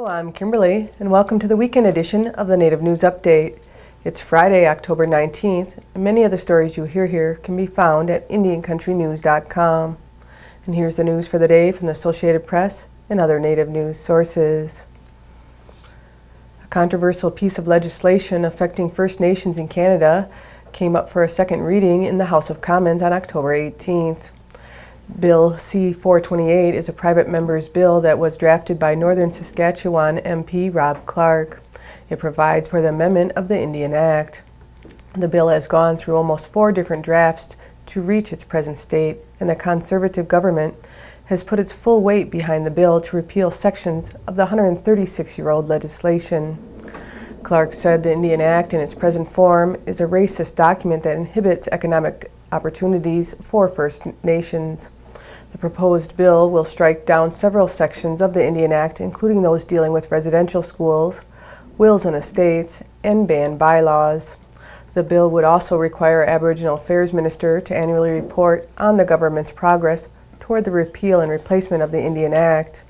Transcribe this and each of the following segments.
I'm Kimberlie, and welcome to the weekend edition of the Native News Update. It's Friday, October 19th, and many of the stories you hear here can be found at IndianCountryTV.com. And here's the news for the day from the Associated Press and other Native news sources. A controversial piece of legislation affecting First Nations in Canada came up for a second reading in the House of Commons on October 18th. Bill C-428 is a private member's bill that was drafted by Northern Saskatchewan MP Rob Clark. It provides for the amendment of the Indian Act. The bill has gone through almost 4 different drafts to reach its present state, and the Conservative government has put its full weight behind the bill to repeal sections of the 136-year-old legislation. Clark said the Indian Act in its present form is a racist document that inhibits economic opportunities for First Nations. The proposed bill will strike down several sections of the Indian Act, including those dealing with residential schools, wills and estates, and ban bylaws. The bill would also require Aboriginal Affairs Minister to annually report on the government's progress toward the repeal and replacement of the Indian Act.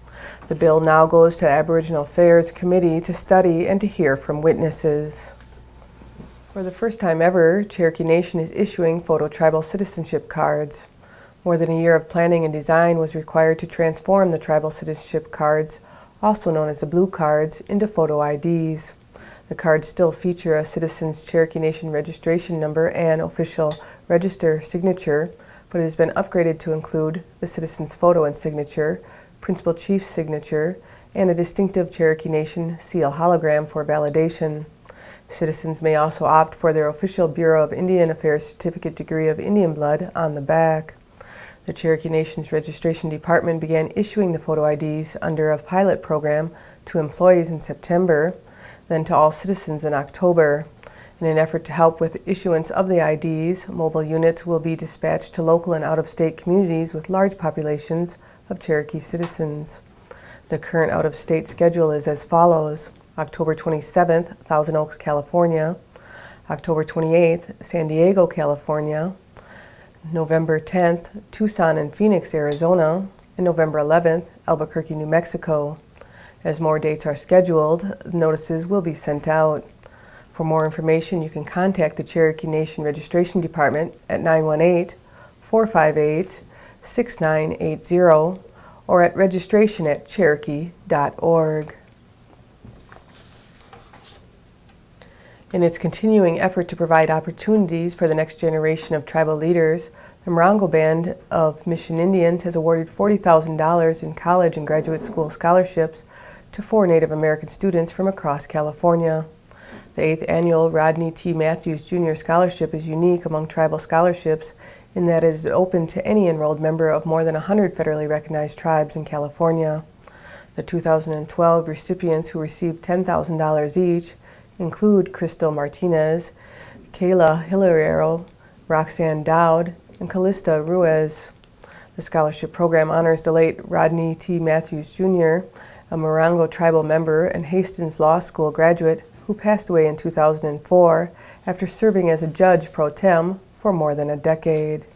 The bill now goes to Aboriginal Affairs Committee to study and to hear from witnesses. For the first time ever, Cherokee Nation is issuing photo tribal citizenship cards. More than a year of planning and design was required to transform the tribal citizenship cards, also known as the blue cards, into photo IDs. The cards still feature a Citizens Cherokee Nation registration number and official register signature, but it has been upgraded to include the citizen's photo and signature, principal chief's signature, and a distinctive Cherokee Nation seal hologram for validation. Citizens may also opt for their official Bureau of Indian Affairs certificate degree of Indian blood on the back. The Cherokee Nation's Registration Department began issuing the photo IDs under a pilot program to employees in September, then to all citizens in October. In an effort to help with issuance of the IDs, mobile units will be dispatched to local and out-of-state communities with large populations of Cherokee citizens. The current out-of-state schedule is as follows: October 27th, Thousand Oaks, California; October 28th, San Diego, California; November 10th, Tucson and Phoenix, Arizona; and November 11th, Albuquerque, New Mexico. As more dates are scheduled, notices will be sent out. For more information, you can contact the Cherokee Nation Registration Department at 918-458-6980 or at registration@cherokee.org. In its continuing effort to provide opportunities for the next generation of tribal leaders, the Morongo Band of Mission Indians has awarded $40,000 in college and graduate school scholarships to 4 Native American students from across California. The 8th annual Rodney T. Matthews Jr. Scholarship is unique among tribal scholarships in that it is open to any enrolled member of more than 100 federally recognized tribes in California. The 2012 recipients who received $10,000 each include Crystal Martinez, Kayla Hilariero, Roxanne Dowd, and Callista Ruiz. The scholarship program honors the late Rodney T. Matthews Jr., a Morongo tribal member and Hastings Law School graduate who passed away in 2004 after serving as a judge pro tem for more than a decade.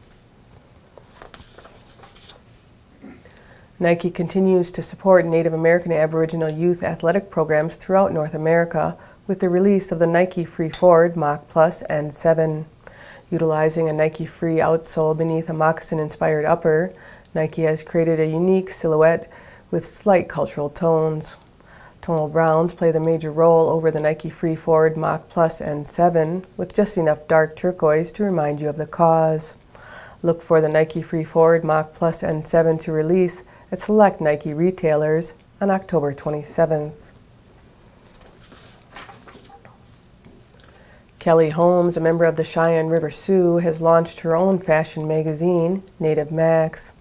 Nike continues to support Native American Aboriginal youth athletic programs throughout North America with the release of the Nike Free Forward Mach Plus N7. Utilizing a Nike Free outsole beneath a moccasin-inspired upper, Nike has created a unique silhouette with slight cultural tones. Tonal browns play the major role over the Nike Free Forward Mach Plus N7 with just enough dark turquoise to remind you of the cause. Look for the Nike Free Forward Mach Plus N7 to release at select Nike retailers on October 27th. Kelly Holmes, a member of the Cheyenne River Sioux, has launched her own fashion magazine, Native Max.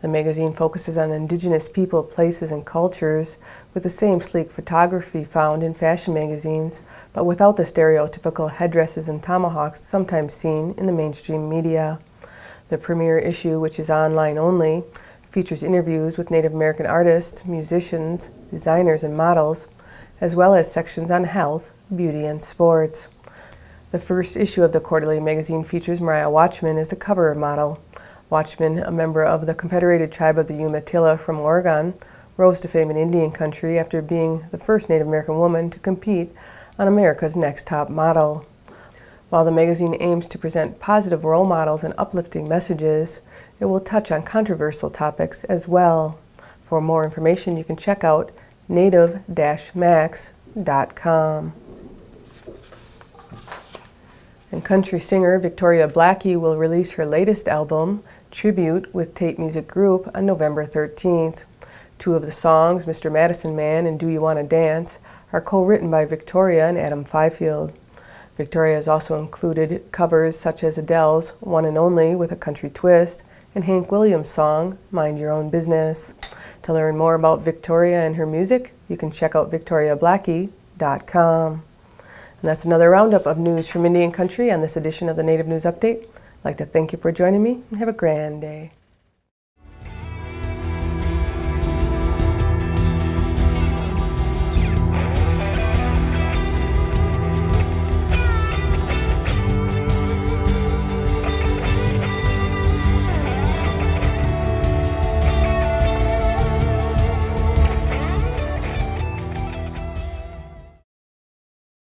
The magazine focuses on Indigenous people, places, and cultures with the same sleek photography found in fashion magazines, but without the stereotypical headdresses and tomahawks sometimes seen in the mainstream media. The premiere issue, which is online only, features interviews with Native American artists, musicians, designers, and models, as well as sections on health, beauty, and sports. The first issue of the quarterly magazine features Mariah Watchman as the cover model. Watchman, a member of the Confederated Tribe of the Umatilla from Oregon, rose to fame in Indian country after being the first Native American woman to compete on America's Next Top Model. While the magazine aims to present positive role models and uplifting messages, it will touch on controversial topics as well. For more information, you can check out native-max.com. And country singer Victoria Blackie will release her latest album, Tribute, with Tape Music Group on November 13th. Two of the songs, Mr. Madison Man and Do You Wanna Dance, are co-written by Victoria and Adam Fifield. Victoria has also included covers such as Adele's One and Only with a country twist and Hank Williams' song, Mind Your Own Business. To learn more about Victoria and her music, you can check out victoriablackie.com. And that's another roundup of news from Indian Country on this edition of the Native News Update. I'd like to thank you for joining me and have a grand day.